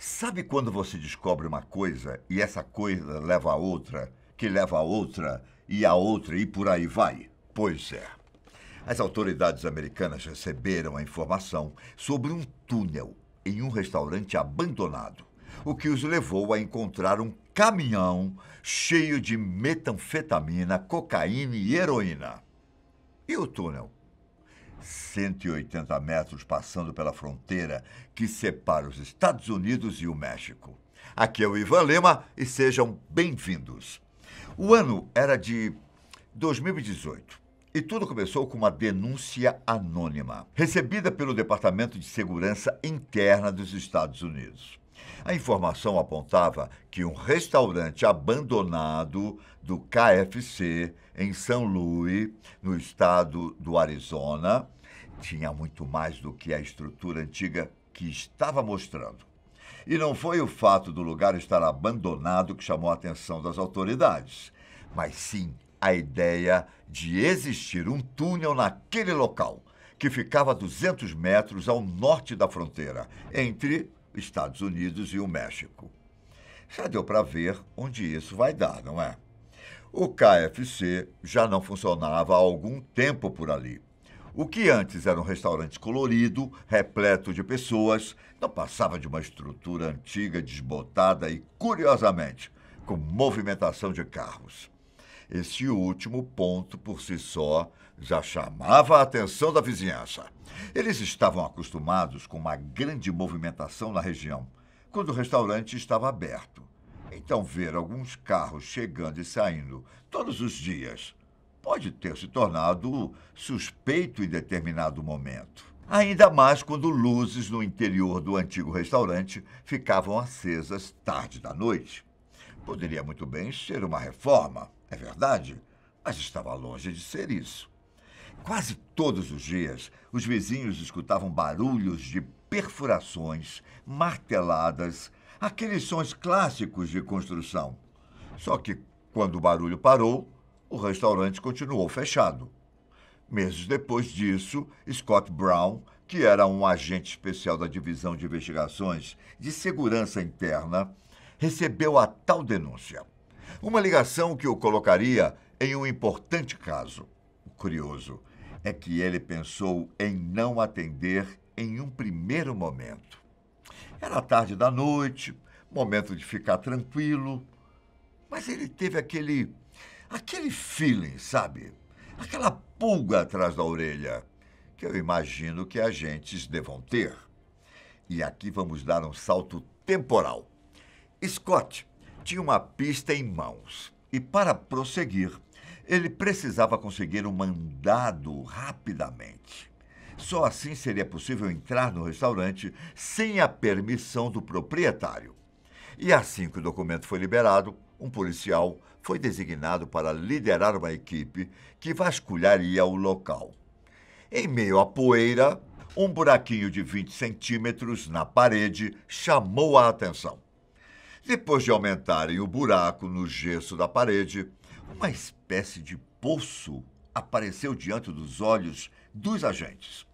Sabe quando você descobre uma coisa e essa coisa leva a outra, que leva a outra e por aí vai? Pois é. As autoridades americanas receberam a informação sobre um túnel em um restaurante abandonado, o que os levou a encontrar um caminhão cheio de metanfetamina, cocaína e heroína. E o túnel? 180 metros passando pela fronteira que separa os Estados Unidos e o México. Aqui é o Ivan Lima e sejam bem-vindos. O ano era de 2018 e tudo começou com uma denúncia anônima, recebida pelo Departamento de Segurança Interna dos Estados Unidos. A informação apontava que um restaurante abandonado do KFC em São Luís, no estado do Arizona, tinha muito mais do que a estrutura antiga que estava mostrando. E não foi o fato do lugar estar abandonado que chamou a atenção das autoridades, mas sim a ideia de existir um túnel naquele local, que ficava a 200 metros ao norte da fronteira, entre Estados Unidos e o México. Já deu para ver onde isso vai dar, não é? O KFC já não funcionava há algum tempo por ali. O que antes era um restaurante colorido, repleto de pessoas, não passava de uma estrutura antiga, desbotada e, curiosamente, com movimentação de carros. Esse último ponto, por si só, já chamava a atenção da vizinhança. Eles estavam acostumados com uma grande movimentação na região, quando o restaurante estava aberto. Então, ver alguns carros chegando e saindo todos os dias pode ter se tornado suspeito em determinado momento. Ainda mais quando luzes no interior do antigo restaurante ficavam acesas tarde da noite. Poderia muito bem ser uma reforma, é verdade, mas estava longe de ser isso. Quase todos os dias, os vizinhos escutavam barulhos de perfurações, marteladas, aqueles sons clássicos de construção. Só que, quando o barulho parou, o restaurante continuou fechado. Meses depois disso, Scott Brown, que era um agente especial da Divisão de Investigações de Segurança Interna, recebeu a tal denúncia. Uma ligação que o colocaria em um importante caso. O curioso é que ele pensou em não atender em um primeiro momento. Era tarde da noite, momento de ficar tranquilo, mas ele teve aquele feeling, sabe? Aquela pulga atrás da orelha, que eu imagino que agentes devam ter. E aqui vamos dar um salto temporal. Scott tinha uma pista em mãos e, para prosseguir, ele precisava conseguir um mandado rapidamente. Só assim seria possível entrar no restaurante sem a permissão do proprietário. E assim que o documento foi liberado, um policial foi designado para liderar uma equipe que vasculharia o local. Em meio à poeira, um buraquinho de 20 centímetros na parede chamou a atenção. Depois de aumentarem o buraco no gesso da parede, uma espécie de poço apareceu diante dos olhos dos agentes.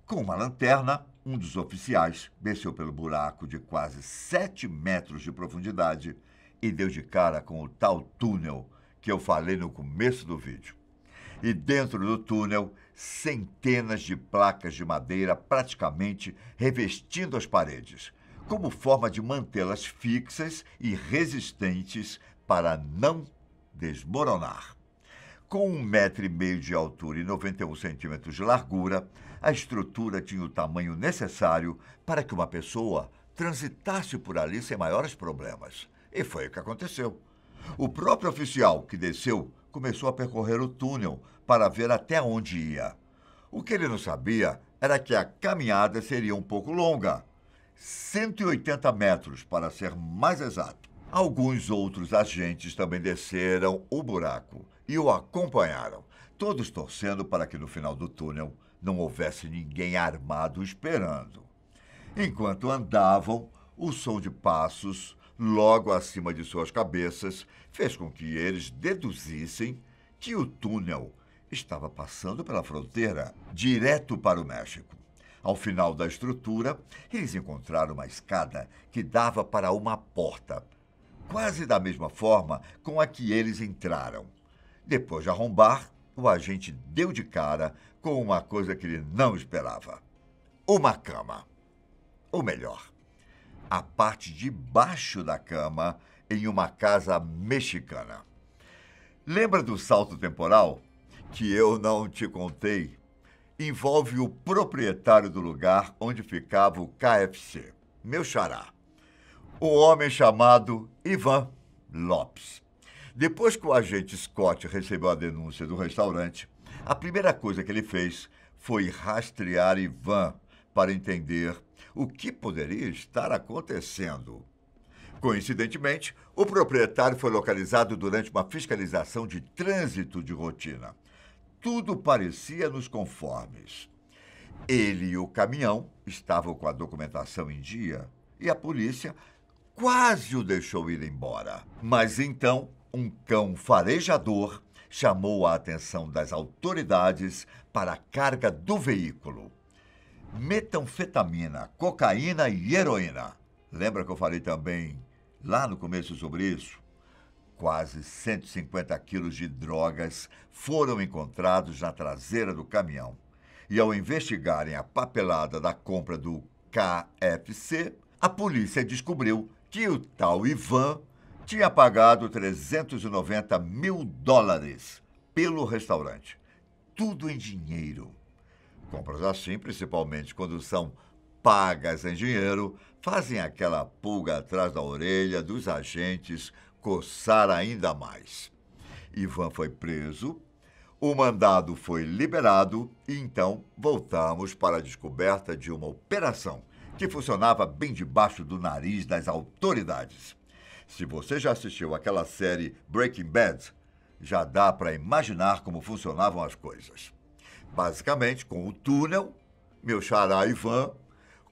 Com uma lanterna, um dos oficiais desceu pelo buraco de quase 7 metros de profundidade e deu de cara com o tal túnel que eu falei no começo do vídeo. E dentro do túnel, centenas de placas de madeira praticamente revestindo as paredes, como forma de mantê-las fixas e resistentes para não desmoronar. Com 1,5 metro de altura e 91 centímetros de largura, a estrutura tinha o tamanho necessário para que uma pessoa transitasse por ali sem maiores problemas. E foi o que aconteceu. O próprio oficial que desceu começou a percorrer o túnel para ver até onde ia. O que ele não sabia era que a caminhada seria um pouco longa. 180 metros, para ser mais exato. Alguns outros agentes também desceram o buraco e o acompanharam, todos torcendo para que no final do túnel não houvesse ninguém armado esperando. Enquanto andavam, o som de passos, logo acima de suas cabeças, fez com que eles deduzissem que o túnel estava passando pela fronteira direto para o México. Ao final da estrutura, eles encontraram uma escada que dava para uma porta, quase da mesma forma com a que eles entraram. Depois de arrombar, o agente deu de cara com uma coisa que ele não esperava: uma cama. Ou melhor, a parte de baixo da cama em uma casa mexicana. Lembra do salto temporal? Que eu não te contei? Envolve o proprietário do lugar onde ficava o KFC, meu xará, o homem chamado Ivan Lopes. Depois que o agente Scott recebeu a denúncia do restaurante, a primeira coisa que ele fez foi rastrear Ivan para entender o que poderia estar acontecendo. Coincidentemente, o proprietário foi localizado durante uma fiscalização de trânsito de rotina. Tudo parecia nos conformes. Ele e o caminhão estavam com a documentação em dia e a polícia quase o deixou ir embora. Mas então, um cão farejador chamou a atenção das autoridades para a carga do veículo: metanfetamina, cocaína e heroína. Lembra que eu falei também lá no começo sobre isso? Quase 150 quilos de drogas foram encontrados na traseira do caminhão. E ao investigarem a papelada da compra do KFC, a polícia descobriu que o tal Ivan tinha pagado $390 mil pelo restaurante. Tudo em dinheiro. Compras assim, principalmente quando são pagas em dinheiro, fazem aquela pulga atrás da orelha dos agentes coçar ainda mais. Ivan foi preso, o mandado foi liberado e então voltamos para a descoberta de uma operação que funcionava bem debaixo do nariz das autoridades. Se você já assistiu aquela série Breaking Bad, já dá para imaginar como funcionavam as coisas. Basicamente, com o túnel, meu xará Ivan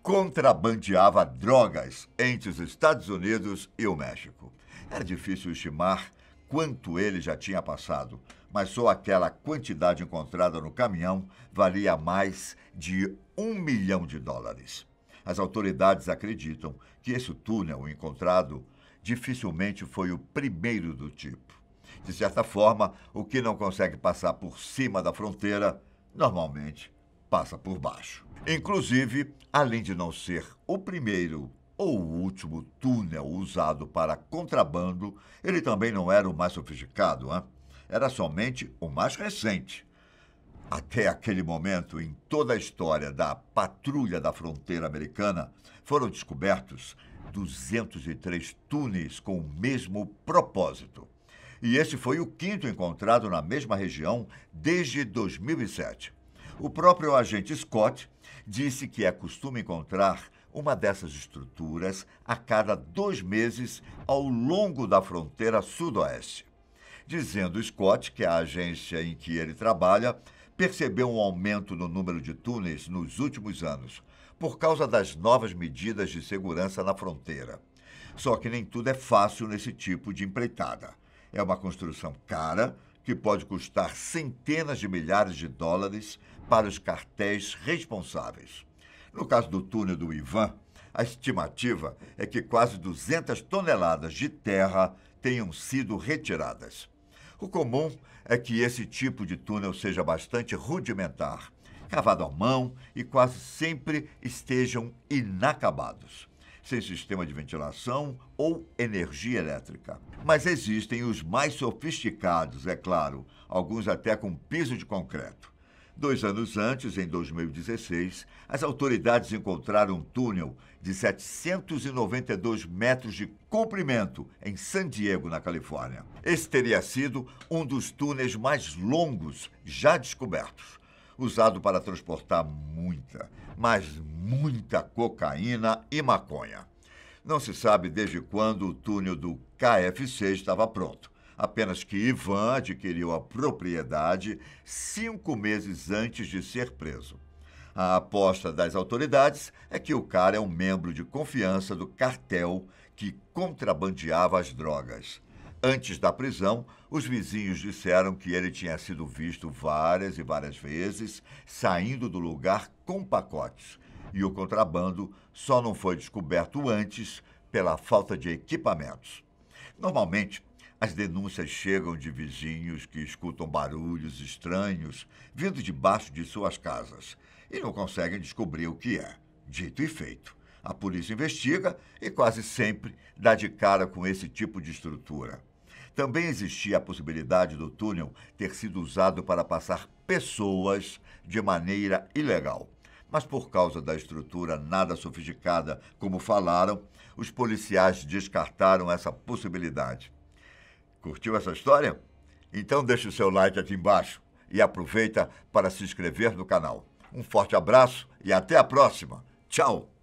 contrabandeava drogas entre os Estados Unidos e o México. Era difícil estimar quanto ele já tinha passado, mas só aquela quantidade encontrada no caminhão valia mais de $1 milhão. As autoridades acreditam que esse túnel encontrado dificilmente foi o primeiro do tipo. De certa forma, o que não consegue passar por cima da fronteira, normalmente passa por baixo. Inclusive, além de não ser o primeiro ou o último túnel usado para contrabando, ele também não era o mais sofisticado, hein? Era somente o mais recente. Até aquele momento, em toda a história da patrulha da fronteira americana, foram descobertos 203 túneis com o mesmo propósito. E esse foi o quinto encontrado na mesma região desde 2007. O próprio agente Scott disse que é costume encontrar uma dessas estruturas a cada 2 meses ao longo da fronteira sudoeste. Dizendo Scott que a agência em que ele trabalha percebeu um aumento no número de túneis nos últimos anos, por causa das novas medidas de segurança na fronteira. Só que nem tudo é fácil nesse tipo de empreitada. É uma construção cara que pode custar centenas de milhares de dólares para os cartéis responsáveis. No caso do túnel do Ivan, a estimativa é que quase 200 toneladas de terra tenham sido retiradas. O comum é que esse tipo de túnel seja bastante rudimentar, cavado à mão e quase sempre estejam inacabados, sem sistema de ventilação ou energia elétrica. Mas existem os mais sofisticados, é claro, alguns até com piso de concreto. 2 anos antes, em 2016, as autoridades encontraram um túnel de 792 metros de comprimento em San Diego, na Califórnia. Esse teria sido um dos túneis mais longos já descobertos, usado para transportar muita, mas muita cocaína e maconha. Não se sabe desde quando o túnel do KFC estava pronto. Apenas que Ivan adquiriu a propriedade 5 meses antes de ser preso. A aposta das autoridades é que o cara é um membro de confiança do cartel que contrabandeava as drogas. Antes da prisão, os vizinhos disseram que ele tinha sido visto várias e várias vezes saindo do lugar com pacotes. E o contrabando só não foi descoberto antes pela falta de equipamentos. Normalmente, as denúncias chegam de vizinhos que escutam barulhos estranhos vindo debaixo de suas casas e não conseguem descobrir o que é. Dito e feito. A polícia investiga e quase sempre dá de cara com esse tipo de estrutura. Também existia a possibilidade do túnel ter sido usado para passar pessoas de maneira ilegal. Mas por causa da estrutura nada sofisticada, como falaram, os policiais descartaram essa possibilidade. Curtiu essa história? Então deixe o seu like aqui embaixo e aproveita para se inscrever no canal. Um forte abraço e até a próxima. Tchau!